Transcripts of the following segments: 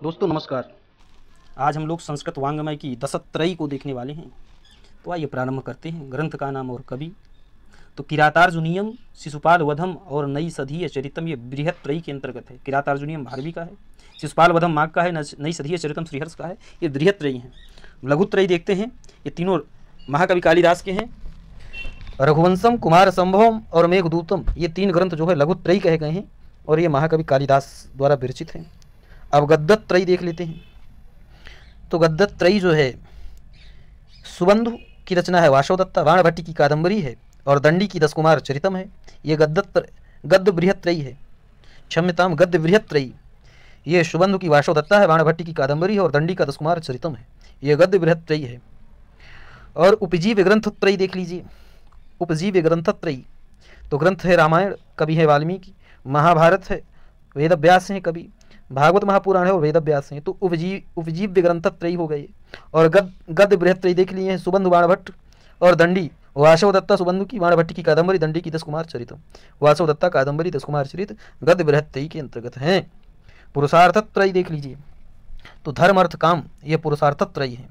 दोस्तों नमस्कार। आज हम लोग संस्कृत वाङ्मय की दशत्रयी को देखने वाले हैं। तो आइए प्रारंभ करते हैं। ग्रंथ का नाम और कवि तो किरातार्जुनीयम, शिशुपाल वधम और नई सधीय चरितम, ये बृहत त्रयी के अंतर्गत है। किरातार्जुनीयम भारवी का है, शिशुपाल वधम माघ का है, नई सधीय चरितम श्रीहर्ष का है। ये बृहत त्रयी हैं। लघुत्रयी देखते हैं। ये तीनों महाकवि कालिदास के हैं। रघुवंशम, कुमार संभवम और मेघदूतम, ये तीन ग्रंथ जो है लघुत्रयी कहे गए हैं और ये महाकवि कालिदास द्वारा विरचित हैं। अब गद्यत्रयी देख लेते हैं। तो गद्यत्रयी जो है सुबंधु की रचना है, वासवदत्ता, वाणभट्टी की कादंबरी है और दंडी की 10 कुमार चरितम है। ये गद्य बृहत्रयी है, क्षम्यताम गद्य बृहत्रयी। ये सुबंधु की वासवदत्ता है, वाणभट्टी की कादंबरी है और दंडी का 10 कुमार चरितम है। ये गद्य बृहत्रयी है। और उपजीव्य ग्रंथत्रयी देख लीजिए। उपजीव्य ग्रंथत्रयी तो ग्रंथ है रामायण, कवि है वाल्मीकि, महाभारत है, वेद व्यास हैं कवि, भागवत महापुराण है और वेद व्यास हैं। तो उपजीव्य ग्रंथत्रयी हो गए। और गद्य बृहत्रयी देख लिए हैं, सुबंधु, बाणभट्ट और दंडी। वासवदत्ता सुबंधु की, बाणभट्टी की कादंबरी, दंडी की 10 कुमार चरितम। वासवदत्ता कादंबरी 10 कुमार चरित गद्य बृहत्रयी के अंतर्गत हैं। पुरुषार्थत्रयी देख लीजिए। तो धर्म अर्थ काम, ये पुरुषार्थत्रयी है।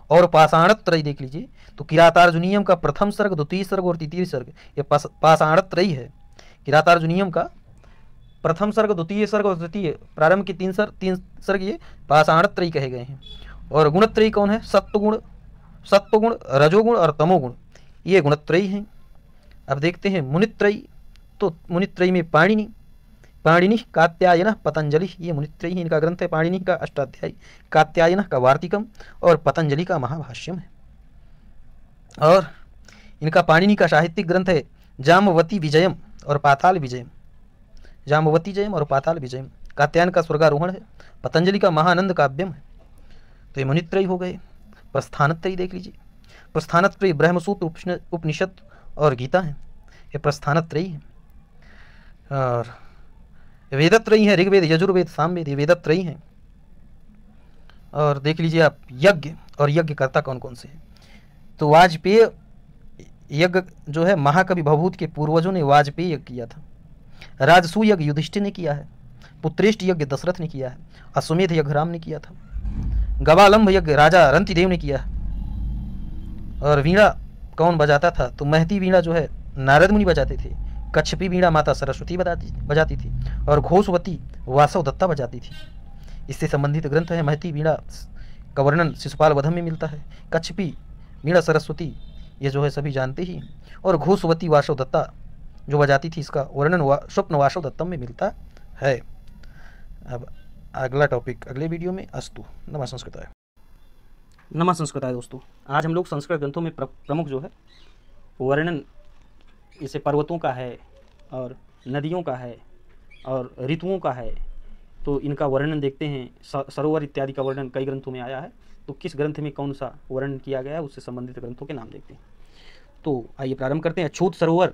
और पाषाणत्रयी देख लीजिए। तो किरातार्जुनीयम का प्रथम सर्ग, द्वितीय सर्ग और तृतीय सर्ग, ये पाषाणत्रयी है। किरातार्जुनीयम का प्रथम सर्ग, द्वितीय सर्ग और तृतीय, प्रारंभ के तीन सर्ग ये पाषाणत्रयी कहे गए हैं। और गुणत्रयी कौन है? सत्वगुण, रजोगुण और तमोगुण, ये गुणत्रयी हैं। अब देखते हैं मुनित्रयी। तो मुनित्रयी में पाणिनि, कात्यायन, पतंजलि, ये मुनित्रयी है। इनका ग्रंथ है पाणिनि का अष्टाध्यायी, कात्यायन का वार्तिकम और पतंजलि का महाभाष्यम है। और इनका पाणिनि का साहित्यिक ग्रंथ है जाम्बवती विजयम और पाताल विजयम। जाम्बवती जयम और पाताल विजयम। कात्यायन का स्वर्गारोहण है। पतंजलि का महानंद काव्यम है। तो ये मुनित्रयी हो गए। प्रस्थानत्रयी देख लीजिए। प्रस्थानत्रयी ब्रह्मसूत्र, उपनिषद और गीता है, ये प्रस्थानत्रयी है। और वेदत्रयी है, ऋग्वेद, यजुर्वेद, सामवेद, ये वेदत्रयी हैं। और देख लीजिए आप यज्ञ और यज्ञकर्ता कौन कौन से हैं। तो वाजपेय यज्ञ जो है, महाकवि भवभूत के पूर्वजों ने वाजपेय यज्ञ किया था। राजसू यज्ञ युधिष्ठिर ने किया है। पुत्रेष्ट यज्ञ दशरथ ने किया है। अश्वमेध यज्ञ राम ने किया था। गवालंभ यज्ञ राजा रंतिदेव ने किया है। और वीणा कौन बजाता था? तो महती वीणा जो है नारद मुनि बजाते थे। कच्छपी वीणा माता सरस्वती बजाती थी। और घोषवती वासवदत्ता बजाती थी। इससे संबंधित ग्रंथ है। महती वीणा का वर्णन शिशुपाल वधम में मिलता है। कच्छपी वीणा सरस्वती, ये जो है सभी जानते ही। और घोषवती वासवदत्ता जो बजाती थी, इसका वर्णन स्वप्न वासवदत्तम में मिलता है। अब अगला टॉपिक अगले वीडियो में। अस्तु। नमः संस्कृताय। नमः संस्कृताय। दोस्तों आज हम लोग संस्कृत ग्रंथों में प्रमुख जो है वर्णन, जैसे पर्वतों का है और नदियों का है और ऋतुओं का है, तो इनका वर्णन देखते हैं। सरोवर इत्यादि का वर्णन कई ग्रंथों में आया है। तो किस ग्रंथ में कौन सा वर्णन किया गया है, उससे संबंधित ग्रंथों के नाम देखते हैं। तो आइए प्रारंभ करते हैं। अछूत सरोवर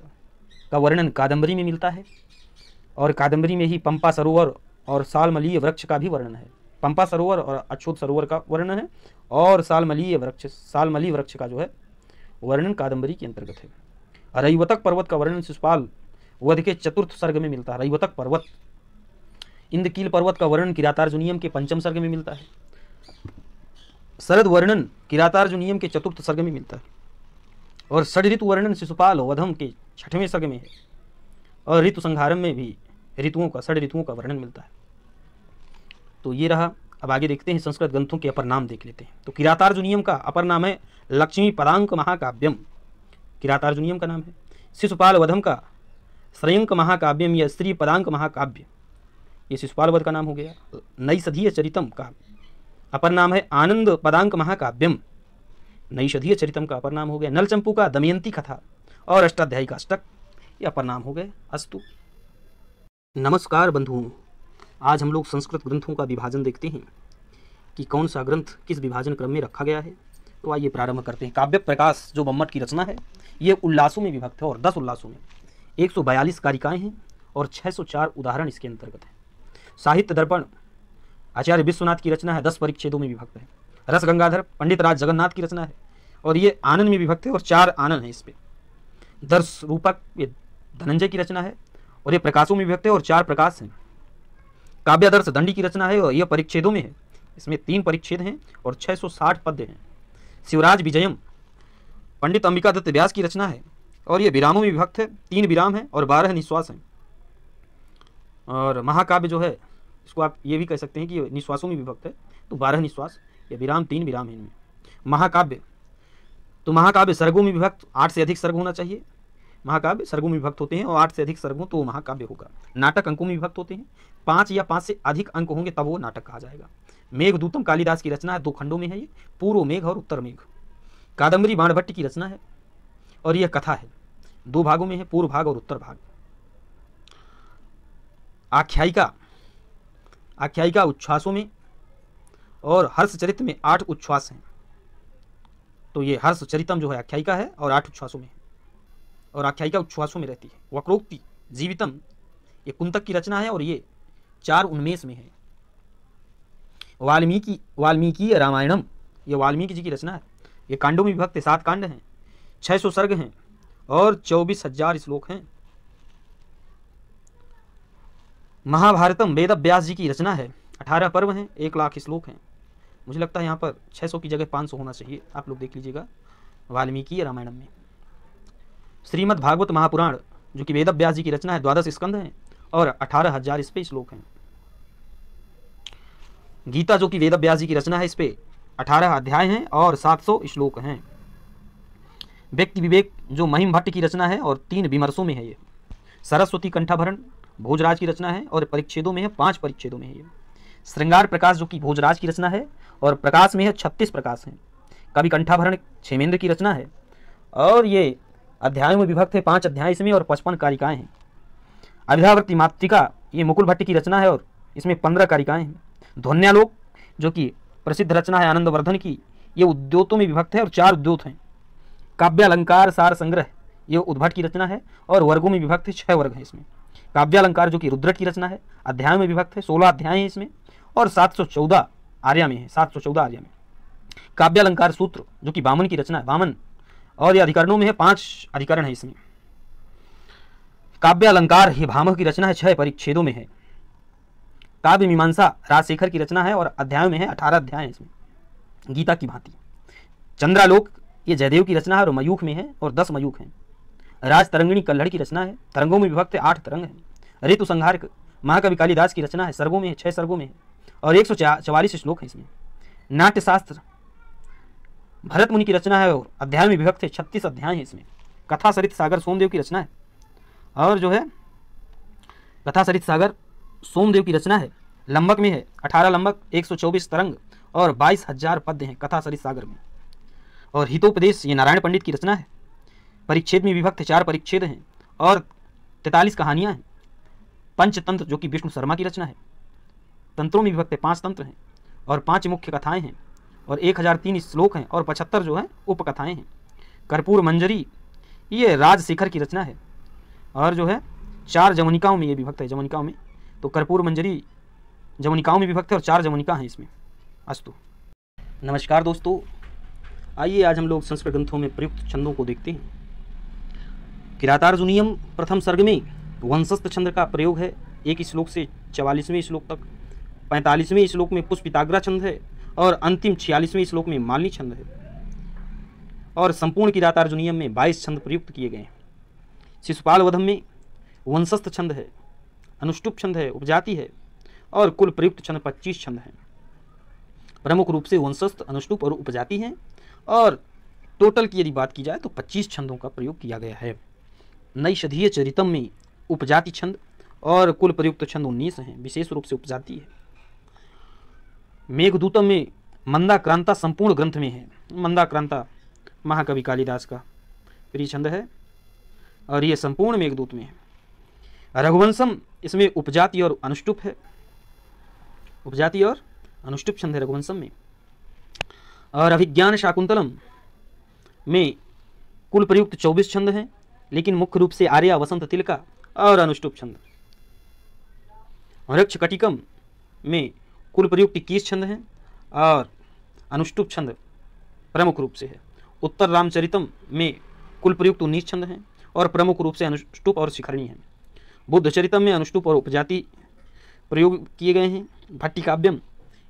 का वर्णन कादंबरी में मिलता है। और कादंबरी में ही पंपा सरोवर और सालमलीय वृक्ष का भी वर्णन है। पंपा सरोवर और अछूत सरोवर का वर्णन है और सालमली वृक्ष का जो है वर्णन कादंबरी के अंतर्गत है। रैवतक पर्वत का वर्णन शिशुपाल वध के 4th सर्ग में मिलता है। रैवतक पर्वत। इंद्रकील पर्वत का वर्णन किरातार्जुनीयम के 5th सर्ग में मिलता है। शरद वर्णन किरातार्जुनीयम के 4th सर्ग में मिलता है। और षड ऋतु वर्णन शिशुपाल वधम के 6वें सर्ग में है। और ऋतु संहारम में भी षड ऋतुओं का वर्णन मिलता है। तो ये रहा। अब आगे देखते हैं संस्कृत ग्रंथों के अपर नाम देख लेते हैं। तो किरातार्जुनीयम का अपर नाम है लक्ष्मी पदांक महाकाव्यम, किरातार्जुनीयम का नाम है। शिशुपाल वधम का श्रेयंक महाकाव्यम या स्त्री पदांक महाकाव्य, ये शिशुपाल वध का नाम हो गया। नई सधीय चरितम का अपर नाम है आनंद पदांक महाकाव्यम, नई सधीय चरितम का अपर नाम हो गया। नलचंपू का दमयंती कथा और अष्टाध्यायी का अष्टक, ये अपर नाम हो गए। अस्तु। नमस्कार बंधुओं, आज हम लोग संस्कृत ग्रंथों का विभाजन देखते हैं कि कौन सा ग्रंथ किस विभाजन क्रम में रखा गया है। तो आइए प्रारंभ करते हैं। काव्य प्रकाश जो बम्मट की रचना है, ये उल्लासों में विभक्त है और 10 उल्लासों में 142 कारिकाएँ हैं और 604 उदाहरण इसके अंतर्गत हैं। साहित्य दर्पण आचार्य विश्वनाथ की रचना है, 10 परिच्छेदों में विभक्त है। रस गंगाधर पंडित राज जगन्नाथ की रचना है और ये आनंद में विभक्त है और 4 आनंद हैं इस पे। दर्श रूपक ये धनंजय की रचना है और ये प्रकाशों में विभक्त है और 4 प्रकाश हैं। काव्यादर्श दंडी की रचना है और यह परिच्छेदों में है। इसमें 3 परिच्छेद हैं और 660 पद्य हैं। शिवराज विजयम पंडित अंबिका दत्त व्यास की रचना है और यह विरामों में विभक्त है। 3 विराम हैं और 12 निश्वास हैं। और महाकाव्य जो है, इसको आप ये भी कह सकते हैं कि निश्वासों में विभक्त है, तो 12 निश्वास या विराम, 3 विराम है इनमें। महाकाव्य, तो महाकाव्य सर्गों में विभक्त, 8 से अधिक सर्ग होना चाहिए। महाकाव्य सर्गों में विभक्त होते हैं और 8 से अधिक सर्ग हो तो वो महाकाव्य होगा। नाटक अंकों में विभक्त होते हैं, 5 या 5 से अधिक अंक होंगे तब वो नाटक कहा जाएगा। मेघदूतम कालिदास की रचना है, 2 खंडों में है ये, पूर्व मेघ और उत्तर मेघ। कादम्बरी बाणभट्ट की रचना है और यह कथा है, 2 भागों में है, पूर्व भाग और उत्तर भाग। आख्यायिका, आख्यायिका उच्छ्वासों में और हर्षचरित में 8 उच्छ्वास हैं। तो ये हर्षचरितम जो है आख्यायिका है और 8 उच्छ्वासों में है और आख्यायिका उच्छ्वासों में रहती है। वक्रोक्ति जीवितम, ये कुंतक की रचना है और ये 4 उन्मेष में है। वाल्मीकि रामायणम, ये वाल्मीकि जी की रचना है। ये कांडों में विभक्त है, 7 कांड हैं, 600 सर्ग हैं और 24,000 श्लोक हैं। महाभारतम वेद व्यास जी की रचना है, 18 पर्व हैं, 1 लाख श्लोक हैं। मुझे लगता है यहाँ पर 600 की जगह 500 होना चाहिए, आप लोग देख लीजिएगा वाल्मीकि रामायणम में। श्रीमद् भागवत महापुराण जो कि वेद व्यास जी की रचना है, 12 स्कंद हैं और 18,000 इस पे श्लोक हैं। गीता जो कि वेद व्यास जी की रचना है, इस पे 18 अध्याय हैं और 700 श्लोक हैं। व्यक्ति विवेक जो महिम भट्ट की रचना है और 3 विमर्शों में है ये। सरस्वती कंठाभरण भोजराज की रचना है और परिच्छेदों में है, 5 परिच्छेदों में है ये। श्रृंगार प्रकाश जो कि भोजराज की रचना है और प्रकाश में है 36 प्रकाश हैं। कवि कंठाभरण क्षेमेंद्र की रचना है और ये अध्यायों में विभक्त है, 5 अध्याय इसमें और 55 कारिकाएं हैं। अभिधावर्ती मातृका ये मुकुल भट्ट की रचना है और इसमें 15 कारिकाएं हैं। ध्वन्यालोक जो कि प्रसिद्ध रचना है आनंदवर्धन की, ये उद्योतों में विभक्त है और 4 उद्योत हैं। काव्यालंकार सार संग्रह ये उद्भट की रचना है और वर्गों में विभक्त है, 6 वर्ग हैं इसमें। काव्यालंकार जो कि रुद्रट की रचना है, अध्यायों में विभक्त है, 16 अध्याय हैं इसमें और 714 आर्या में है, 714 आर्या में। काव्यालंकार सूत्र जो कि वामन की रचना है, वामन, और ये अधिकरणों में है, 5 अधिकरण है इसमें। काव्यालंकार ही भामह की रचना है, 6 परिच्छेदों में है। काव्य मीमांसा राजशेखर की रचना है और अध्यायों में है, 18 अध्याय हैं इसमें, गीता की भांति। चंद्रालोक ये जयदेव की रचना है और मयूख में है और 10 मयूख हैं। राज तरंगिणी कल्हड़ की रचना है, तरंगों में विभक्त है, 8 तरंग हैं। ऋतु संहार महाकवि कालिदास की रचना है, सर्गों में है, 6 सर्गों में है और 144 श्लोक हैं इसमें। नाट्यशास्त्र भरत मुनि की रचना है और अध्याय में विभक्त है, 36 अध्याय हैं इसमें। कथा सरित सागर सोमदेव की रचना है और जो है कथा सरित सागर सोमदेव की रचना है, लंबक में है, 18 लंबक, 124 तरंग और 22,000 पद्य हैं कथा सरित सागर में। और हितोपदेश ये नारायण पंडित की रचना है, परिच्छेद में विभक्त है, 4 परिच्छेद हैं और 43 कहानियां हैं। पंचतंत्र जो कि विष्णु शर्मा की रचना है, तंत्रों में विभक्त है, 5 तंत्र हैं और 5 मुख्य कथाएं हैं और 1003 श्लोक हैं और 75 जो है उपकथाएं हैं। कर्पूर मंजरी ये राजशेखर की रचना है और जो है 4 जवनिकाओं में ये विभक्त है, जवनिकाओं में। तो कर्पूर मंजरी जवनिकाओं में विभक्त है और 4 जवनिका हैं इसमें। अस्तु। नमस्कार दोस्तों, आइए आज हम लोग संस्कृत ग्रंथों में प्रयुक्त छंदों को देखते हैं। किरातार्जुनीयम प्रथम सर्ग में वंशस्थ छंद का प्रयोग है, 1 श्लोक से 44वें श्लोक तक। 45वें श्लोक में पुष्पिताग्रा छंद है और अंतिम 46वें श्लोक में मालिनी छंद है। और संपूर्ण किरातार्जुनीयम में 22 छंद प्रयुक्त किए गए हैं। शिशुपाल वधम में वंशस्थ छंद है, अनुष्टुप छंद है, उपजाति है और कुल प्रयुक्त छंद 25 छंद हैं। प्रमुख रूप से वंशस्थ, अनुष्टुप और उपजाति हैं और टोटल की यदि बात की जाए तो 25 छंदों का प्रयोग किया गया है। नैषधीय चरितम में उपजाति छंद और कुल प्रयुक्त छंद 19 हैं, विशेष रूप से उपजाति है। मेघदूतम में मंदाक्रांता संपूर्ण ग्रंथ में है। मंदाक्रांता महाकवि कालिदास का प्रिय छंद है और ये संपूर्ण मेघदूत में है। रघुवंशम इसमें उपजाति और अनुष्टुप है, उपजाति और अनुष्टुप छंद है रघुवंशम में। और अभिज्ञान शाकुंतलम में कुल प्रयुक्त 24 छंद हैं, लेकिन मुख्य रूप से आर्या, वसंत तिलका और अनुष्टुप छंद। वृक्ष कटिकम में कुल प्रयुक्त 21 छंद हैं और अनुष्टुप छंद प्रमुख रूप से है। उत्तर रामचरितम में कुल प्रयुक्त 19 छंद हैं और प्रमुख रूप से अनुष्टुप और शिखरणी हैं। बुद्ध चरितम में अनुष्टुप और उपजाति प्रयोग किए गए हैं। भट्टिकाव्यम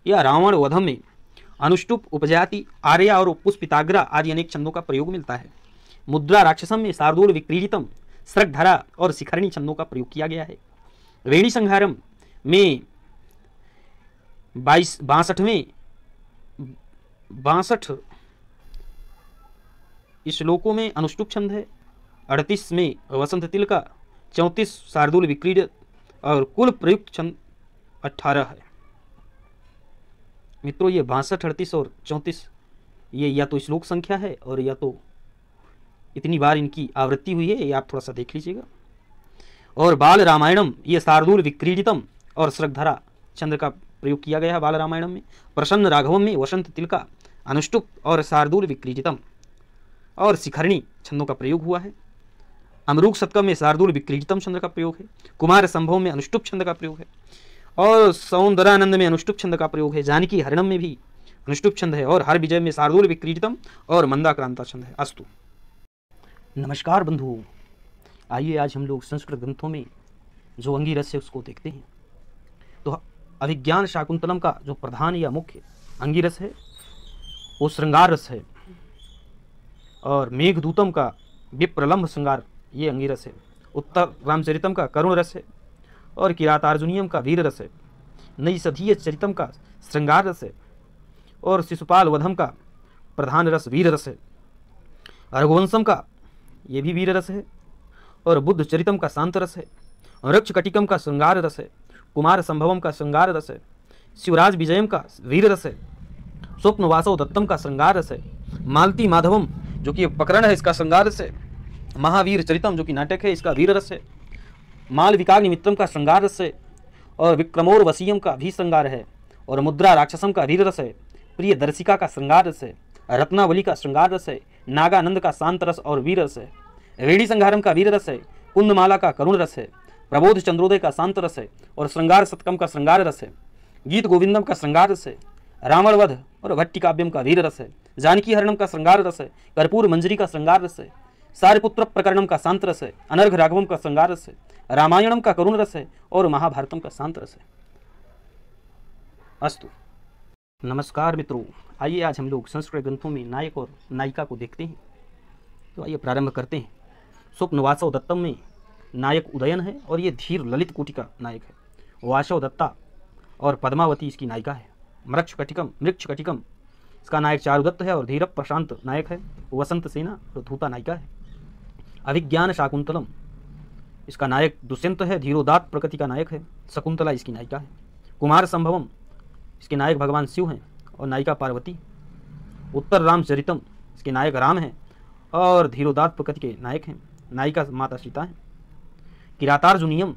या रावण वधम में अनुष्टुप, उपजाति, आर्या और पुष्पिताग्रा आदि अनेक छंदों का प्रयोग मिलता है। मुद्रा राक्षसम में शार्दूल, विक्रीडितम, स्रग्धरा और शिखरणी छंदों का प्रयोग किया गया है। वेणी संहारम में 62 श्लोकों में अनुष्टुप छंद है। 38 में वसंत तिल का, 34 शार्दूल विक्रीडित और कुल प्रयुक्त छंद 18 है। मित्रों, ये 62, 38 और 34 ये या तो श्लोक संख्या है और या तो इतनी बार इनकी आवृत्ति हुई है, ये आप थोड़ा सा देख लीजिएगा। और बाल रामायणम ये शार्दूल विक्रीडितम और श्रगधरा छंद का प्रयोग किया गया है बाल रामायणम में। प्रसन्न राघवम में वसंत तिल का, अनुष्टुप और शार्दूल विक्रीडितम और शिखरणी छंदों का प्रयोग हुआ है। अमरूक शतकम में शार्दूल विक्रीडितम छंद का प्रयोग है। कुमार संभव में अनुष्टुप छंद का प्रयोग है और सौंदरानंद में अनुष्टुप छंद का प्रयोग है। जानकी हरणम में भी अनुष्टुप छंद है और हर विजय में शार्दूल विक्रीडितम और मंदाक्रांता छंद है। अस्तु। नमस्कार बंधुओं, आइए आज हम लोग संस्कृत ग्रंथों में जो अंगिरस है उसको देखते हैं। तो अभिज्ञान शाकुंतलम का जो प्रधान या मुख्य अंगिरस है वो श्रृंगार रस है और मेघदूतम का विप्रलंब श्रृंगार ये अंगिरस है। उत्तर रामचरितम का करुण रस है और किरातार्जुनियम का वीर रस है। नैषधीय चरितम का श्रृंगार रस है और शिशुपाल वधम का प्रधान रस वीर रस है। रघुवंशम का ये भी वीर रस है और बुद्ध चरितम का शांत रस है। वृक्ष कटिकम का श्रृंगार रस है। कुमार संभवम का श्रृंगार रस है। शिवराज विजयम का वीर रस है। स्वप्न वासव दत्तम का श्रृंगार रस है। मालती माधवम जो कि प्रकरण है इसका श्रृंगार रस है। महावीर चरितम जो कि नाटक है इसका वीर रस है। माल विकाग्निमित्रम का श्रृंगार रस है और विक्रमोर वसीयम का भी श्रृंगार है और मुद्रा राक्षसम का वीर रस है। प्रिय दर्शिका का श्रृंगार रस है। रत्नावली का श्रृंगार रस है। नागानंद का शांत रस और वीर रस है। वेणी संहारम का वीर रस है। कुंदमाला का करुण रस है। प्रबोध चंद्रोदय का शांत रस है और श्रृंगार शतकम का श्रृंगार रस है। गीत गोविंदम का श्रृंगार रस है। रावण वध और भट्टिकाव्यम का वीर रस है। जानकी हरणम का श्रृंगार रस है। कर्पूर मंजरी का श्रृंगार रस है। सारपुत्र प्रकरणम का शांत रस है। अनर्घ राघवम का श्रृंगार रस है। रामायणम का करुण रस है और महाभारतम का शांत रस है। अस्तु। नमस्कार मित्रों, आइए आज हम लोग संस्कृत ग्रंथों में नायक और नायिका को देखते हैं। तो आइए प्रारंभ करते हैं। स्वप्न वासव दत्तम में नायक उदयन है और ये धीर ललित कोटि का नायक है। वासव दत्ता और पद्मावती इसकी नायिका है। मृक्ष कटिकम इसका नायक चारुदत्त है और धीरप प्रशांत नायक है। वसंत सेना और धूता नायिका है। अभिज्ञान शाकुंतलम इसका नायक दुष्यंत है। धीरोदात प्रकृति का नायक है। शकुंतला इसकी नायिका है। कुमार संभवम इसके नायक भगवान शिव हैं और नायिका पार्वती। उत्तर रामचरितम इसके नायक राम हैं और धीरोदात प्रकृति के नायक हैं। नायिका माता सीता हैं। किरातार्जुनियम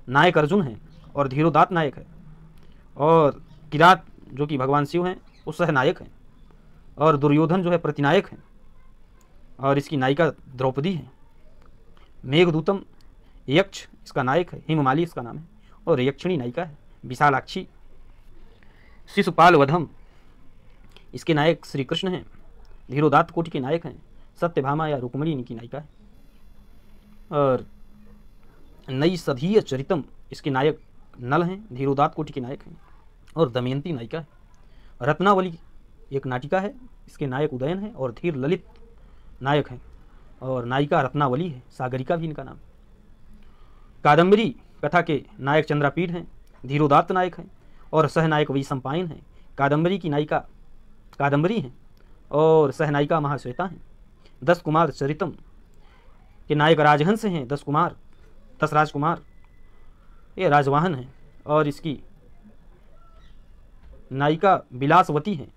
नायक अर्जुन हैं और धीरोदात नायक है और किरात जो कि भगवान शिव हैं वो सहनायक हैं और दुर्योधन जो है प्रतिनायक हैं और इसकी नायिका द्रौपदी है। मेघदूतम यक्ष इसका नायक है। हिममाली इसका नाम है और यक्षिणी नायिका है विशालाक्षी। शिशुपाल वधम इसके नायक श्री कृष्ण हैं। धीरोदात कोटि के नायक हैं। सत्यभामा या रुक्मिणी इनकी नायिका है और नैषधीय चरितम इसके नायक नल हैं। धीरोदात कोटि के नायक हैं और दमयंती नायिका है। रत्नावली एक नाटिका है, इसके नायक उदयन है और धीर ललित नायक हैं और नायिका रत्नावली है। सागरिका भी इनका नाम। कादम्बरी कथा के नायक चंद्रापीठ हैं। धीरोदात्त नायक हैं और सहनायक वैशंपायन हैं। कादम्बरी की नायिका कादम्बरी हैं और सहनायिका महाश्वेता हैं। 10 कुमार चरितम के नायक राजहंस हैं। 10 राजकुमार ये राजवाहन हैं और इसकी नायिका विलासवती हैं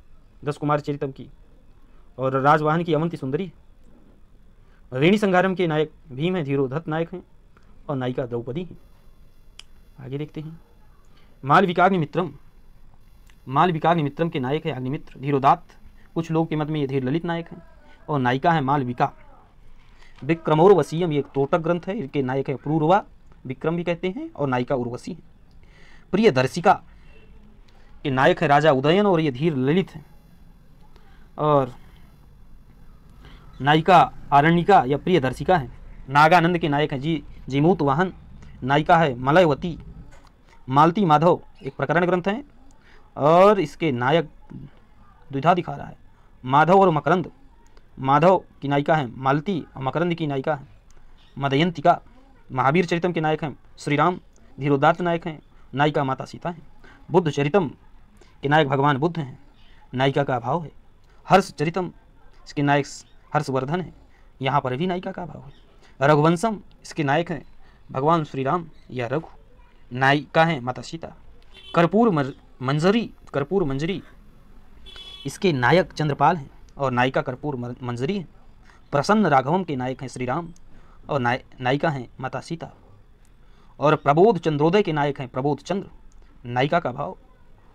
10 कुमार चरितम की और राजवाहन की अवंती सुंदरी है। रेणी संहारम के नायक भीम हैं। धीरोधत नायक हैं और नायिका द्रौपदी हैं। आगे देखते हैं। मालविकाग्निमित्रम के नायक है अग्निमित्र। धीरोदात्त कुछ लोग के मत में ये धीर ललित नायक हैं और नायिका है मालविका। विक्रमोर वसीयम ये एक तोटक ग्रंथ है। इनके नायक है पुरूरवा, विक्रम भी कहते हैं और नायिका उर्वशी है। प्रिय दर्शिका के नायक है राजा उदयन और ये धीर ललित है और नायिका आरण्यिका या प्रिय दर्शिका है। नागानंद के नायक हैं जीमूत वाहन। नायिका है मलयवती। मालती माधव एक प्रकरण ग्रंथ है और इसके नायक द्विधा दिखा रहा है, माधव और मकरंद। माधव की नायिका है मालती और मकरंद की नायिका है मदयंतिका। महावीर चरितम के नायक हैं श्री राम, धीरोदात्त नायक हैं, नायिका माता सीता हैं। बुद्ध चरितम के नायक भगवान बुद्ध हैं, नायिका का अभाव है। हर्ष चरितम इसके नायक हर्षवर्धन है, यहाँ पर भी नायिका का अभाव है। रघुवंशम इसके नायक हैं भगवान श्री राम या रघु, नायिका हैं माता सीता। कर्पूर मंजरी इसके नायक चंद्रपाल हैं और नायिका कर्पूर मंजरी है। प्रसन्न राघवम के नायक हैं श्री राम और नायिका हैं माता सीता। और प्रबोध चंद्रोदय के नायक हैं प्रबोध चंद्र, नायिका का भाव।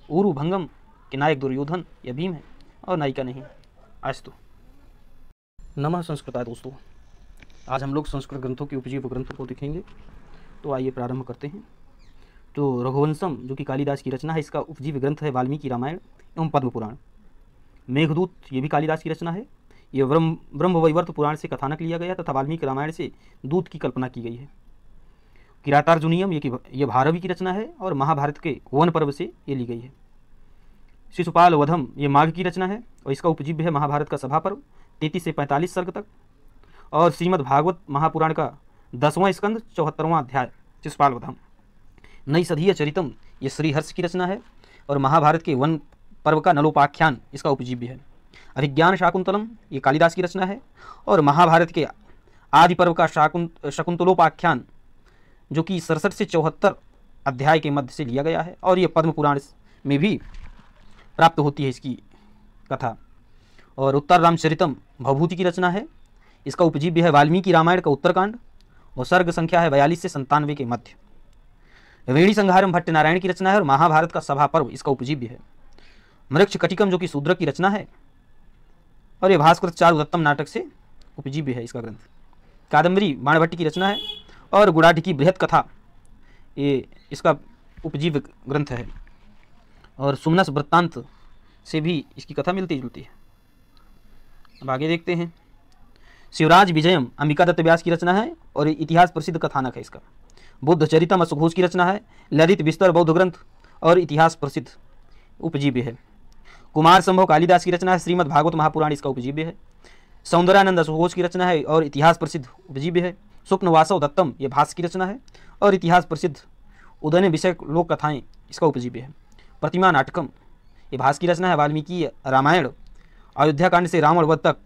उरु भंगम के नायक दुर्योधन या भीम है और नायिका नहीं। अस्तु। नमः संस्कृताय दोस्तों, आज हम लोग संस्कृत ग्रंथों के उपजीव ग्रंथों को देखेंगे। तो आइए प्रारंभ करते हैं। तो रघुवंशम जो कि कालिदास की रचना है, इसका उपजीव ग्रंथ है वाल्मीकि रामायण एवं पद्म पुराण। मेघदूत ये भी कालिदास की रचना है। ये ब्रह्मवैवर्त पुराण से कथानक लिया गया तथा वाल्मीकि रामायण से दूत की कल्पना की गई है। किरातार्जुनीयम ये भारवी की रचना है और महाभारत के वन पर्व से ये ली गई है। शिशुपाल वधम ये माघ की रचना है और इसका उपजीव्य है महाभारत का सभा पर्व 33 से 45 सर्ग तक। और श्रीमद् भागवत महापुराण का 10वां स्कंद 74वां अध्याय शिशुपाल वधम। नैषधीय चरितम ये श्रीहर्ष की रचना है और महाभारत के वन पर्व का नलोपाख्यान इसका उपजीव्य है। अभिज्ञान शाकुंतलम ये कालिदास की रचना है और महाभारत के आदि पर्व का शकुंतलोपाख्यान जो कि 67 से 74 अध्याय के मध्य से लिया गया है और ये पद्म पुराण में भी प्राप्त होती है इसकी कथा। और उत्तर रामचरितम भवभूति की रचना है, इसका उपजीव्य है वाल्मीकि रामायण का उत्तरकांड और सर्ग संख्या है 42 से 97 के मध्य। वेणी संहारम भट्ट नारायण की रचना है और महाभारत का सभा पर्व इसका उपजीव्य है। मृक्ष कटिकम जो कि शूद्र की रचना है और ये भास्कर चारुदत्तम नाटक से उपजीव्य है इसका ग्रंथ। कादम्बरी बाणभट्ट की रचना है और गुड़ाढी की बृहत कथा ये इसका उपजीव्य ग्रंथ है। और सुमनस वृत्तांत से भी इसकी कथा मिलती जुलती है। अब आगे देखते हैं। शिवराज विजयम अंबिका दत्त व्यास की रचना है और इतिहास प्रसिद्ध कथानक है इसका। बुद्ध चरितम अशुघोष की रचना है, ललित विस्तर बौद्ध ग्रंथ और इतिहास प्रसिद्ध उपजीव्य है। कुमार संभव कालिदास की रचना है, श्रीमद् भागवत महापुराण इसका उपजीव्य है। सौंदर्यानंद अशुघोष की रचना है और इतिहास प्रसिद्ध उपजीव्य है। स्वप्न वासव दत्तम ये भास की रचना है और इतिहास प्रसिद्ध उदयन विषय लोक कथाएं इसका उपजीव्य है। प्रतिमा नाटकम ये भास की रचना है। वाल्मीकि रामायण अयोध्याकांड से रावण वध तक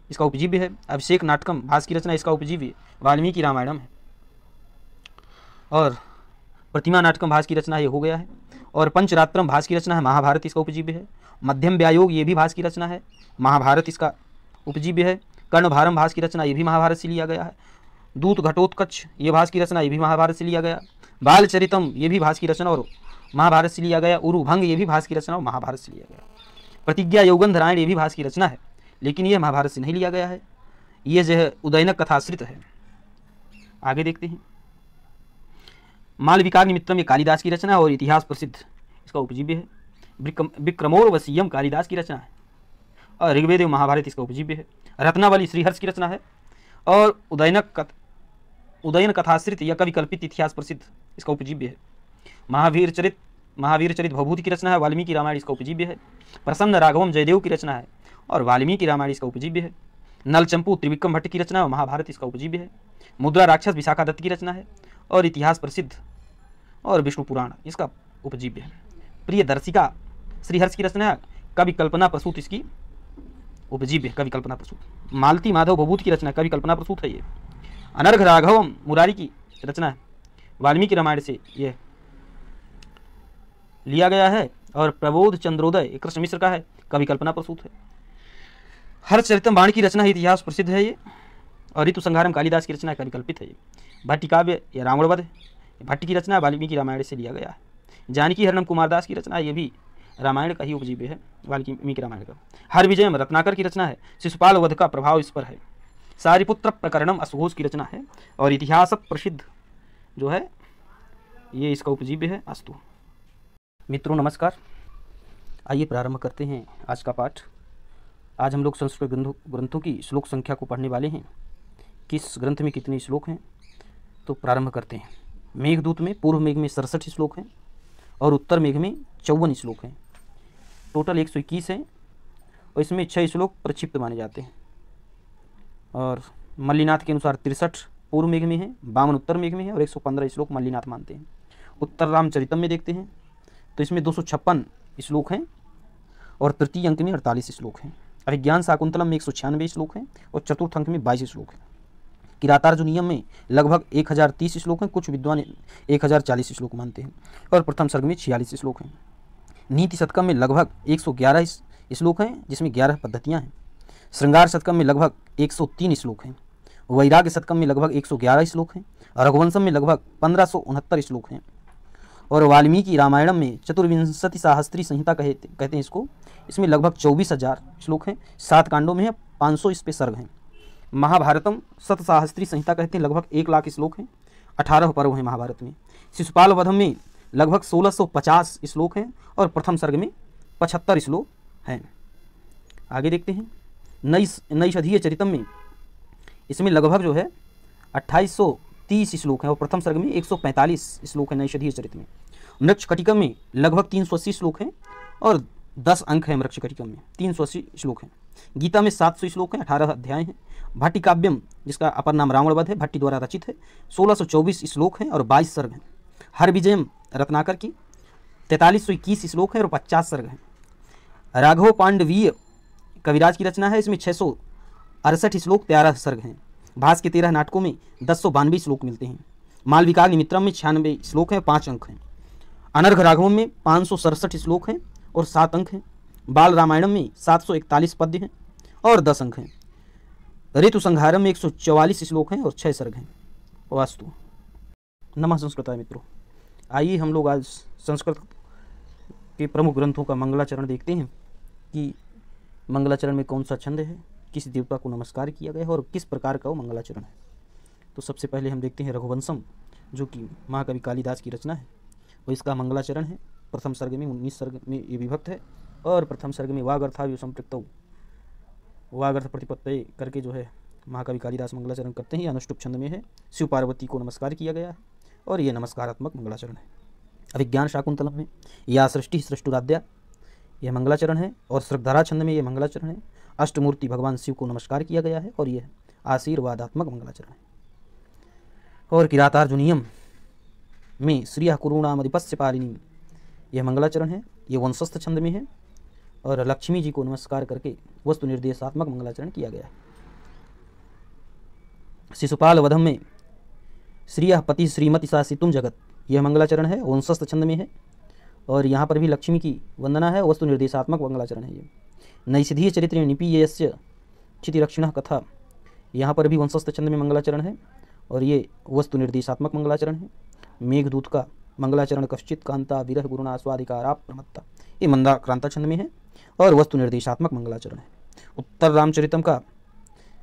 इसका उपजीव्य है। अभिषेक नाटकम भास की रचना, इसका उपजीव्य वाल्मीकि रामायणम है। और प्रतिमा नाटकम भास की रचना ये हो गया है। और पंचरात्रम भास की रचना है, महाभारत इसका उपजीव्य है। मध्यम व्यायोग ये भी भास की रचना है, महाभारत इसका उपजीव्य है। कर्णभारम भास की रचना ये भी महाभारत से लिया गया है। दूत घटोत्कच ये भास की रचना ये भी महाभारत से लिया गया। बालचरितम ये भी भास की रचना और महाभारत से लिया गया। उरुभंग ये भी भास की रचना और महाभारत से लिया गया। प्रतिज्ञा यौगंधरायण ये भी भास की रचना है लेकिन यह महाभारत से नहीं लिया गया है, ये जो है उदयनक कथाश्रित है। आगे देखते हैं। मालविकाग्निमित्रम ये कालिदास की रचना और इतिहास प्रसिद्ध इसका उपजीव्य है। विक्रमोर्वशीयम कालिदास की रचना है और ऋग्वेद एवं महाभारत इसका उपजीव्य है। रत्नावली श्रीहर्ष की रचना है और उदयन कथाश्रित या कवि कल्पित इतिहास प्रसिद्ध इसका उपजीव्य है। महावीर चरित भवभूति की रचना है, वाल्मीकि रामायण इसका उपजीव्य है। प्रसन्न राघवम जयदेव की रचना है और वाल्मीकि रामायण इसका उपजीव्य है। नलचंपू त्रिविक्रम भट्ट की रचना और महाभारत इसका उपजीव्य है। मुद्रा राक्षस विशाखा दत्त की रचना है और इतिहास प्रसिद्ध और विष्णु पुराण इसका उपजीव्य है। प्रिय दर्शिका श्रीहर्ष की रचना है, कवि कल्पना प्रसूत इसकी उपजीव्य है, कवि कल्पना प्रसूत। मालती माधव भवभूति की रचना, कवि कल्पना प्रसूत है ये। अनर्घ राघवम मुरारी की रचना है, वाल्मीकि रामायण से ये लिया गया है। और प्रबोध चंद्रोदय कृष्ण मिश्र का है, कवि कल्पना प्रसूत है। हर्षचरितम बाण की रचना है, इतिहास प्रसिद्ध है ये। और ऋतु संहारम कालिदास की रचना, कवि कल्पित है ये। भट्टी काव्य या रावणवध है, भट्टी की रचना वाल्मीकि रामायण से लिया गया है। जानकी हरणम कुमारदास की रचना, ये भी रामायण का ही उपजीव्य है, वाल्मीकि रामायण का। हर विजयम रत्नाकर की रचना है, शिशुपाल वध का प्रभाव इस पर है। सारिपुत्र प्रकरणम अशुघोष की रचना है और इतिहास प्रसिद्ध जो है ये इसका उपजीव्य है। अस्तु मित्रों नमस्कार, आइए प्रारंभ करते हैं आज का पाठ। आज हम लोग संस्कृत ग्रंथों की श्लोक संख्या को पढ़ने वाले हैं। किस ग्रंथ में कितने श्लोक हैं तो प्रारंभ करते हैं। मेघदूत में पूर्व मेघ में 67 श्लोक हैं और उत्तर मेघ में 54 श्लोक हैं। टोटल 121 हैं और इसमें 6 श्लोक प्रक्षिप्त माने जाते हैं। और मल्लीनाथ के अनुसार 63 पूर्व मेघ में है, 52 उत्तर मेघ में है और 115 श्लोक मल्लीनाथ मानते हैं। उत्तर रामचरितम में देखते हैं तो इसमें 256 श्लोक हैं और तृतीय अंक में 48 श्लोक हैं। अभिज्ञान शाकुंतलम में 196 श्लोक हैं और चतुर्थ अंक में 22 श्लोक हैं। किरातार्जुनीयम में लगभग 1030 श्लोक हैं, कुछ विद्वान 1040 श्लोक मानते हैं और प्रथम सर्ग में 46 श्लोक हैं। नीति शतकम में लगभग 111 श्लोक हैं जिसमें 11 पद्धतियाँ हैं। श्रृंगार शतकम में लगभग 103 श्लोक हैं। वैराग्य शतकम में लगभग 111 श्लोक हैं और रघुवंशम में लगभग 1569 श्लोक हैं। और वाल्मीकि रामायणम में चतुर्विंशति सहस्त्री संहिता कहते हैं इसको, इसमें लगभग 24,000 श्लोक हैं। 7 कांडों में है, 500 इस पे सर्ग हैं। महाभारतम शतसाहस्त्री संहिता कहते हैं, लगभग 1 लाख श्लोक हैं। 18 पर्व हैं महाभारत में। शिशुपाल वधम में लगभग 1650 श्लोक हैं और प्रथम सर्ग में 75 श्लोक हैं। आगे देखते हैं नैषधीय चरितम में, इसमें लगभग जो है 2830 श्लोक हैं और प्रथम सर्ग में 145 श्लोक हैं नैषधीय चरित में। मृक्ष कटिकम में लगभग 380 श्लोक हैं और 10 अंक हैं। मृक्ष कटिकम में 380 श्लोक हैं। गीता में 700 श्लोक हैं, 18 अध्याय हैं। भट्टी काव्यम, जिसका अपर नाम रावणवध है, भट्टी द्वारा रचित है, 1624 श्लोक हैं और 22 सर्ग हैं। हर विजयम रत्नाकर की 4321 श्लोक हैं और 50 सर्ग हैं। राघव पांडवीय कविराज की रचना है, इसमें 668 श्लोक, 13 सर्ग हैं। भास के 13 नाटकों में 1092 श्लोक मिलते हैं। मालविकाग्निमित्रम में 96 श्लोक हैं, 5 अंक हैं। अनर्घ राघवम में 567 श्लोक हैं और 7 अंक हैं। बाल रामायणम में 741 पद्य हैं और 10 अंक हैं। ऋतु संहारम में 144 श्लोक हैं और 6 सर्ग हैं। वास्तु नमः संस्कृताय मित्रों, आइए हम लोग आज संस्कृत के प्रमुख ग्रंथों का मंगलाचरण देखते हैं कि मंगलाचरण में कौन सा छंद है, किस देवता को नमस्कार किया गया है और किस प्रकार का वो मंगलाचरण है। तो सबसे पहले हम देखते हैं रघुवंशम, जो कि महाकवि कालिदास की रचना है, और इसका मंगलाचरण है। प्रथम सर्ग में 19 सर्ग में ये विभक्त है और प्रथम सर्ग में वागर्थाव्य संपृक्तौ, वागर्थ प्रतिपत्ति करके जो है महाकवि कालिदास मंगलाचरण करते हैं। यह अनुष्टुप छंद में है। शिव पार्वती को नमस्कार किया गया है और ये नमस्कारात्मक मंगलाचरण है। अभिज्ञान शाकुंतलम में या सृष्टि सृष्टुराद्या यह मंगलाचरण है और श्रद्धारा छंद में यह मंगलाचरण है। अष्टमूर्ति भगवान शिव को नमस्कार किया गया है और यह आशीर्वादात्मक मंगलाचरण है। और किरातार्जुनीयम में श्रियः कुरुणामधिपस्य पालिनी यह मंगलाचरण है। यह वंशस्थ छंद में है और लक्ष्मी जी को नमस्कार करके वस्तु निर्देशात्मक मंगलाचरण किया गया है। शिशुपाल वधम में श्रियः पति श्रीमती शासितुम जगत यह मंगलाचरण है, वंशस्थ छंद में है और यहाँ पर भी लक्ष्मी की वंदना है। वस्तु निर्देशात्मक मंगलाचरण है ये। नैषधीय चरित्र निपीयस्य क्षितिरक्षिणः कथा, यहाँ पर भी वंशस्थ छंद में मंगलाचरण है और ये वस्तु निर्देशात्मक मंगलाचरण है। मेघदूत का मंगलाचरण कश्चित कांता विरह गुरुणा स्वाधिकारा प्रमत्ता, ये मंदाक्रांता छंद में है और वस्तु निर्देशात्मक मंगलाचरण है। उत्तर रामचरितम का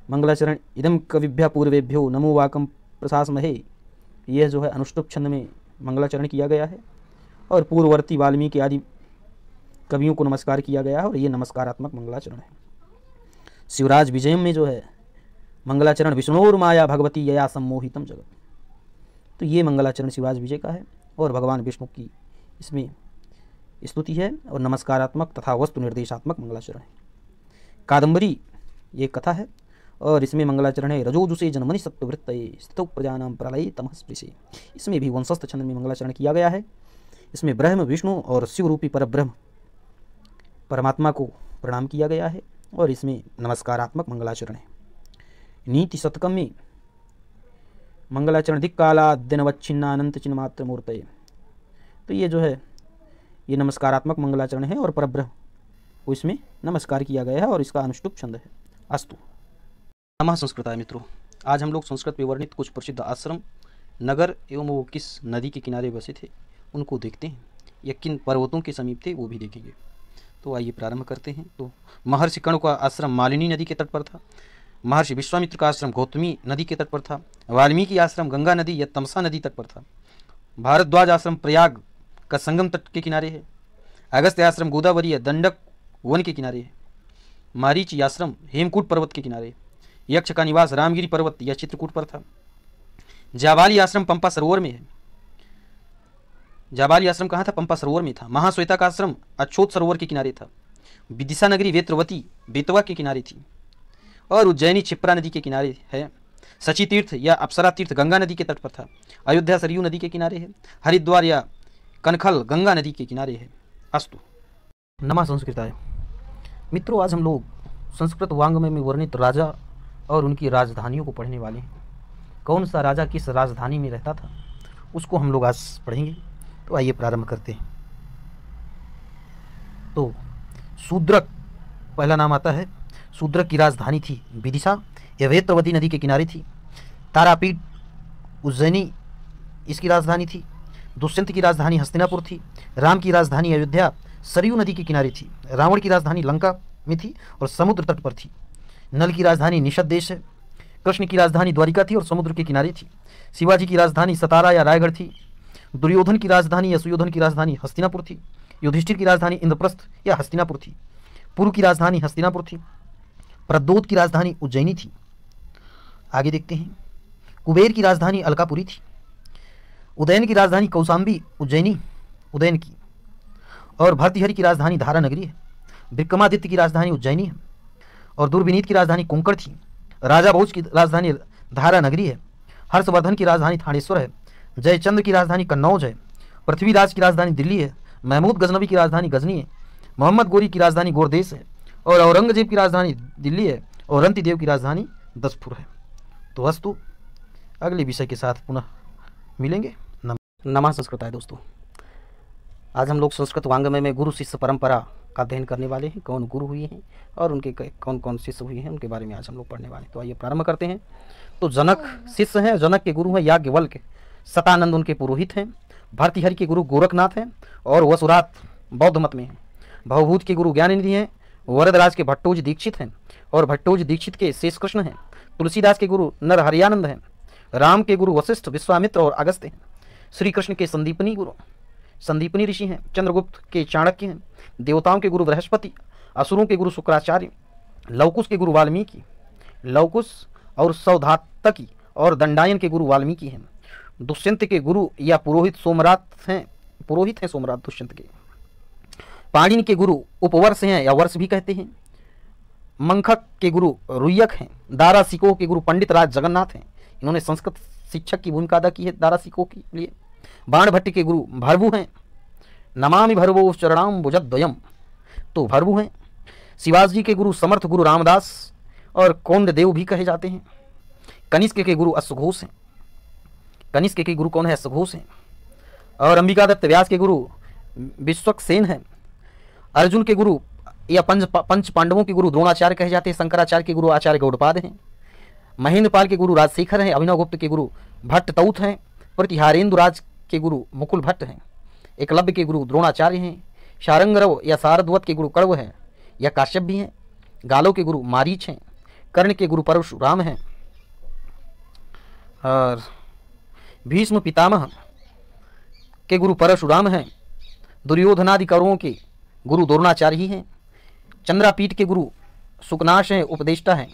मंगलाचरण इदम कविभ्य पूर्वेभ्यो नमो वाकम प्रशासमहे, यह जो है अनुष्टुप छंद में मंगलाचरण किया गया है और पूर्ववर्ती वाल्मीकि आदि कवियों को नमस्कार किया गया है और ये नमस्कारात्मक मंगलाचरण है। शिवराज विजयम में जो है मंगलाचरण विष्णुर्माया भगवती यया सम्मोहितम जगत, तो ये मंगलाचरण शिवराज विजय का है और भगवान विष्णु की इसमें स्तुति है और नमस्कारात्मक तथा वस्तु निर्देशात्मक मंगलाचरण है। कादम्बरी ये कथा है और इसमें मंगलाचरण है रजोजुषे जन्मनि सत्ववृत्तये स्थितौ प्रजानां प्रलये तमः स्पृशे, इसमें भी वंशस्थ छंद में मंगलाचरण किया गया है। इसमें ब्रह्म विष्णु और शिव रूपी परब्रह्म परमात्मा को प्रणाम किया गया है और इसमें नमस्कारात्मक मंगलाचरण है। नीति शतकम में मंगलाचरण दिक्कालाद्यनवच्छिन्नानंत चिन्ह मात्र मूर्तये, तो ये जो है ये नमस्कारात्मक मंगलाचरण है और परब्रह्म को इसमें नमस्कार किया गया है और इसका अनुष्टुप छंद है। अस्तु नमः संस्कृताय मित्रों, आज हम लोग संस्कृत में वर्णित कुछ प्रसिद्ध आश्रम, नगर एवं वो किस नदी के किनारे बसे थे उनको देखते हैं, या किन पर्वतों के समीप थे वो भी देखेंगे। तो आइए प्रारंभ करते हैं। तो महर्षि कर्ण का आश्रम मालिनी नदी के तट पर था। महर्षि विश्वामित्र का आश्रम गौतमी नदी के तट पर था। वाल्मीकि आश्रम गंगा नदी या तमसा नदी तट पर था। भारद्वाज आश्रम प्रयाग का संगम तट के किनारे है। अगस्त्य आश्रम गोदावरी या दंडक वन के किनारे है। मारीची आश्रम हेमकूट पर्वत के किनारे। यक्ष का निवास रामगिरी पर्वत या चित्रकूट पर था। जाबाली आश्रम पंपा सरोवर में है। जाबाली आश्रम कहाँ था? पंपा सरोवर में था। महाश्वेता का आश्रम अछोत सरोवर के किनारे था। विदिशा नगरी वेत्रवती बेतवा के किनारे थी। और उज्जैनी क्षिप्रा नदी के किनारे है। सची तीर्थ या अप्सरा तीर्थ गंगा नदी के तट पर था। अयोध्या सरयू नदी के किनारे है। हरिद्वार या कनखल गंगा नदी के किनारे है। अस्तु। नमः संस्कृताय। मित्रों, आज हम लोग संस्कृत वाङ्मय में वर्णित राजा और उनकी राजधानियों को पढ़ने वाले हैं। कौन सा राजा किस राजधानी में रहता था उसको हम लोग आज पढ़ेंगे। तो आइए प्रारंभ करते हैं। तो शूद्रक पहला नाम आता है। शूद्रक की राजधानी थी विदिशा, यह वेत्रवती नदी के किनारे थी। तारापीठ उज्जैनी इसकी राजधानी थी। दुष्यंत की राजधानी हस्तिनापुर थी। राम की राजधानी अयोध्या सरयू नदी के किनारे थी। रावण की राजधानी लंका में थी और समुद्र तट पर थी। नल की राजधानी निषद देश है। कृष्ण की राजधानी द्वारिका थी और समुद्र के किनारे थी। शिवाजी की राजधानी सतारा या रायगढ़ थी। दुर्योधन की राजधानी या सुयोधन की राजधानी हस्तिनापुर थी। युधिष्ठिर की राजधानी इंद्रप्रस्थ या हस्तिनापुर थी। पुरु की राजधानी हस्तिनापुर थी। प्रद्योत की राजधानी उज्जैनी थी। आगे देखते हैं। कुबेर की राजधानी अलकापुरी थी। उदयन की राजधानी कौशाम्बी उज्जैनी उदयन की। और भर्तृहरि की राजधानी धारा नगरी है। विक्रमादित्य की राजधानी उज्जैनी है। और दुर्विनीत की राजधानी कोंकण थी। राजा भोज की राजधानी धारा नगरी है। हर्षवर्धन की राजधानी थानेश्वर है। जयचंद्र की राजधानी कन्नौज है। पृथ्वीराज की राजधानी दिल्ली है। महमूद गजनवी की राजधानी गजनी है। मोहम्मद गोरी की राजधानी गोरदेश है। और औरंगजेब की राजधानी दिल्ली है। और रंतिदेव की राजधानी दसपुर है। तो अस्तु, अगले विषय के साथ पुनः मिलेंगे। नमः संस्कृताय। दोस्तों, आज हम लोग संस्कृत वाङ्मय में गुरु शिष्य परंपरा का अध्ययन करने वाले हैं। कौन गुरु हुए हैं और उनके कौन कौन शिष्य हुए हैं उनके बारे में आज हम लोग पढ़ने वाले हैं। तो आइए प्रारंभ करते हैं। तो जनक शिष्य हैं। जनक के गुरु हैं याज्ञवल्क्य। सतानंद उनके पुरोहित हैं। भर्तृहरि के गुरु गोरखनाथ हैं और वसुरात बौद्ध मत में हैं। भवभूत के गुरु ज्ञाननिधि हैं। वरदराज के भट्टोज दीक्षित हैं और भट्टोज दीक्षित के शेषकृष्ण हैं। तुलसीदास के गुरु नरहरियानंद हैं। राम के गुरु वशिष्ठ, विश्वामित्र और अगस्त्य हैं। श्री कृष्ण के संदीपनी ऋषि हैं। चंद्रगुप्त के चाणक्य हैं। देवताओं के गुरु बृहस्पति, असुरों के गुरु शुक्राचार्य, लवकुश के गुरु वाल्मीकि, लवकुश और सौधातकी और दंडायन के गुरु वाल्मीकि हैं। दुष्यंत के गुरु या पुरोहित हैं सोमरात दुष्यंत के। पाणिनि के गुरु उपवर्ष हैं या वर्ष भी कहते हैं। मंखक के गुरु रुय्यक हैं। दारा सिकोह के गुरु पंडित राज जगन्नाथ हैं। इन्होंने संस्कृत शिक्षक की भूमिका अदा की है दारा सिकोह के लिए। बाण भट्ट के गुरु भरभु हैं। नमामि भरवो चरणाम भुजद्वयम, तो भरभु हैं। शिवाजी के गुरु समर्थ गुरु रामदास और कौंड देव भी कहे जाते हैं। कनिष्क के गुरु अश्वघोष हैं। कनिष्क के गुरु कौन है? अश्वघोष हैं। और अंबिका दत्त व्यास के गुरु विश्वक्सेन हैं। अर्जुन के गुरु या पंच पांडवों के गुरु द्रोणाचार्य कहे जाते हैं। शंकराचार्य के गुरु आचार्य गौड़पाद हैं। महेंद्रपाल के गुरु राजशेखर हैं। अभिनव गुप्त के गुरु भट्ट तौत हैं। प्रतिहारेंद्रराज के गुरु मुकुल भट्ट हैं। एकलव्य के गुरु द्रोणाचार्य हैं। शारंगरव या शारद्वत के गुरु कण्व हैं या काश्यप भी हैं। गालो के गुरु मारीच हैं। कर्ण के गुरु परशुराम हैं। और भीष्म पितामह के गुरु परशुराम हैं। दुर्योधनादि कौरवों के गुरु द्रोणाचार्य ही हैं। चंद्रापीठ के गुरु सुकनाश हैं, उपदेष्टा हैं।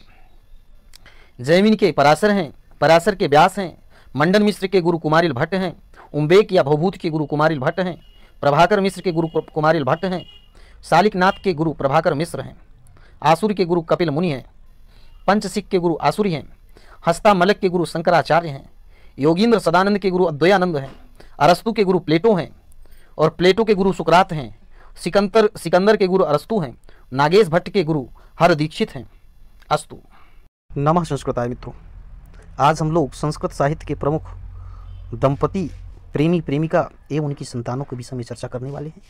जैमिन के पराशर हैं। पराशर के व्यास हैं। मंडन मिश्र के गुरु कुमारिल भट्ट हैं। उम्बेक या भवभूत के गुरु कुमारिल भट्ट हैं। प्रभाकर मिश्र के गुरु कुमारिल भट्ट हैं। शालिकनाथ के गुरु प्रभाकर मिश्र हैं। आसुर के गुरु कपिल मुनि हैं। पंचसिक के गुरु आसुरी हैं। हस्तामलक के गुरु शंकराचार्य हैं। योगींद्र सदानंद के गुरु अद्वैयानंद हैं। अरस्तु के गुरु प्लेटो हैं और प्लेटो के गुरु सुकरात हैं। सिकंदर के गुरु अरस्तु हैं। नागेश भट्ट के गुरु हर दीक्षित हैं। अस्तु। नमः संस्कृताय। मित्रों, आज हम लोग संस्कृत साहित्य के प्रमुख दंपति, प्रेमी प्रेमिका एवं उनकी संतानों के विषय में चर्चा करने वाले हैं।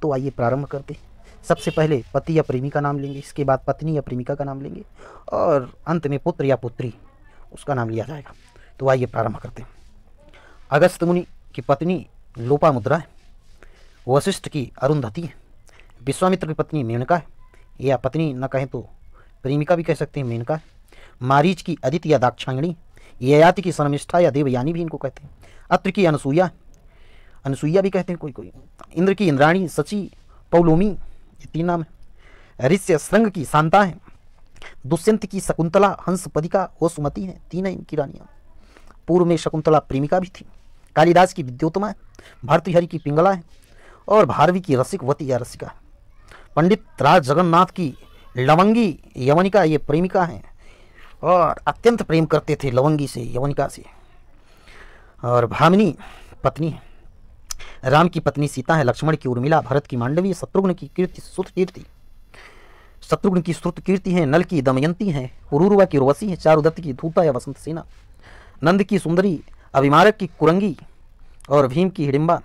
तो आइए प्रारंभ करते हैं। सबसे पहले पति या प्रेमी का नाम लेंगे, इसके बाद पत्नी या प्रेमिका का नाम लेंगे और अंत में पुत्र या पुत्री उसका नाम लिया जाएगा। तो आइए प्रारंभ करते हैं। अगस्त्य मुनि की पत्नी लोपामुद्रा है। वशिष्ठ की अरुंधति है। विश्वामित्र की पत्नी मेनका है, या पत्नी न कहें तो प्रेमिका भी कह सकते हैं, मेनका है। मारीच की अदिति या दाक्षायणी, ययाति की शर्मिष्ठा या देवयानी भी इनको कहते हैं। अत्र की अनसुईया, अनसुईया भी कहते हैं कोई। इंद्र की इंद्राणी, सची, पौलोमी, ये 3 नाम है। ऋष्य श्रृंग की शांता है। दुष्यंत की शकुंतला, हंसपदिका व सुमति है, 3 है इनकी रानियाँ। पूर्व में शकुंतला प्रेमिका भी थी। कालिदास की विद्योत्तमा है, भर्तृहरि की पिंगला है और भारवी की रसिकवती या रसिका है। पंडित राज जगन्नाथ की लवंगी यवनिका ये प्रेमिका हैं और अत्यंत प्रेम करते थे लवंगी से, यवनिका से। और भामिनी पत्नी है, राम की पत्नी सीता है, लक्ष्मण की उर्मिला, भरत की मांडवी, शत्रुघ्न की कीर्ति सुत कीर्ति, शत्रुघ्न की श्रुत कीर्ति है, नल की दमयंती है, पुरूरवा की उर्वशी है, चारुदत्त की धूता या वसंत सेना, नंद की सुंदरी, अभिमारक की कुरंगी और भीम की हिडिंबा,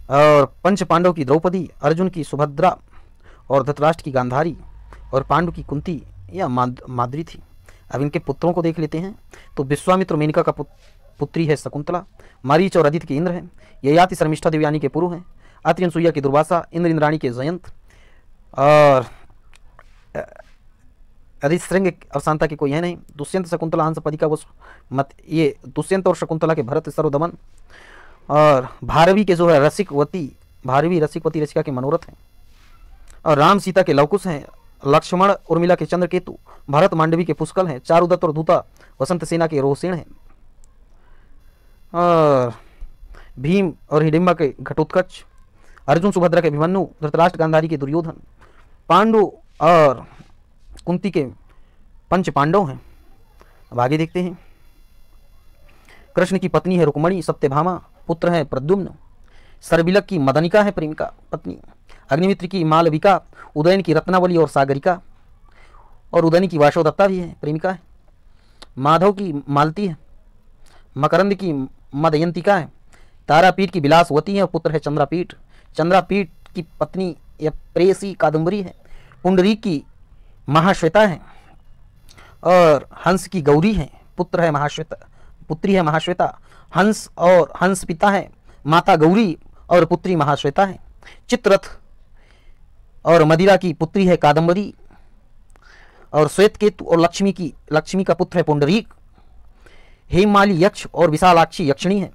और पंच पांडव की द्रौपदी, अर्जुन की सुभद्रा और धृतराष्ट्र की गांधारी और पांडु की कुंती या माद्री थी। अब इनके पुत्रों को देख लेते हैं। तो विश्वामित्र मेनका का पुत्री है शकुंतला, मारीच और अदिति के इंद्र हैं, ययाति शर्मिष्ठा देवयानी के पुरु हैं, अत्रि अनसुईया की दुर्वासा, इंद्र इंद्राणी के जयंत और अधिश्रृंग और शांता की कोई है नहीं। दुष्यंत शकुंतला हंस पदी का वो मत, ये दुष्यंत और शकुंतला के भरत सर्वदमन, और भारवी के जो है रसिकवती, भारवी रसिकवती रसिका के मनोरथ हैं, और राम सीता के लवकुश हैं, लक्ष्मण उर्मिला के चंद्रकेतु, भरत मांडवी के पुष्कल हैं, चारुदत्त और धूता वसंत सेना के रोहसेन हैं, और भीम और हिडिंबा के घटोत्कच, अर्जुन सुभद्रा के अभिमन्यु, धृतराष्ट्र गांधारी के दुर्योधन, पांडु और कुंती के पंच पांडव हैं। अब आगे देखते हैं। कृष्ण की पत्नी है रुक्मणी, सत्यभामा, पुत्र है प्रद्युम्न, सरबिलक की मदनिका है प्रेमिका पत्नी, अग्निमित्र की मालविका, उदयन की रत्नावली और सागरिका, और उदयन की वाशोदत्ता भी है प्रेमिका है, माधव की मालती है, मकरंद की मदयंतिका है, तारापीठ की विलासवती है और पुत्र है चंद्रापीठ, चंद्रापीठ की पत्नी या प्रेयसी कादम्बरी है, पुंडरीक की महाश्वेता है, और हंस की गौरी है, पुत्र है महाश्वेता, पुत्री है महाश्वेता, हंस और हंस पिता है, माता गौरी और पुत्री महाश्वेता है, चित्ररथ और मदिरा की पुत्री है कादम्बरी, और श्वेत केतु और लक्ष्मी का पुत्र है पुंडरीक, हेममाली यक्ष और विशालाक्षी यक्षिणी है,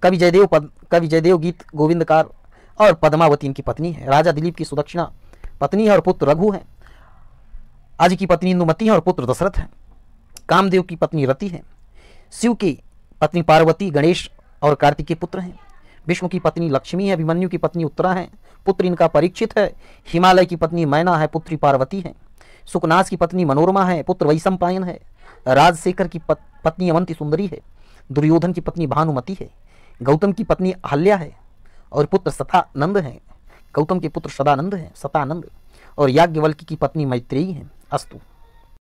कवि जयदेव गीत गोविंदकार और पद्मावती इनकी पत्नी है, राजा दिलीप की सुदक्षिणा पत्नी है और पुत्र रघु है, अज की पत्नी इंदुमती है और पुत्र दशरथ है, कामदेव की पत्नी रति है, शिव की पत्नी पार्वती, गणेश और कार्तिक के पुत्र हैं, विष्णु की पत्नी लक्ष्मी है, अभिमन्यु की पत्नी उत्तरा है, पुत्र इनका परीक्षित है, हिमालय की पत्नी मैना है, पुत्री पार्वती है, सुकनास की पत्नी मनोरमा है, पुत्र वैशंपायन है, राजशेखर की पत्नी अवंती सुंदरी है, दुर्योधन की पत्नी भानुमति है, गौतम की पत्नी अहल्या है और पुत्र सतानंद है, गौतम के पुत्र सदानंद है, सतानंद, और याज्ञवल्क्य की पत्नी मैत्रेयी है। अस्तु।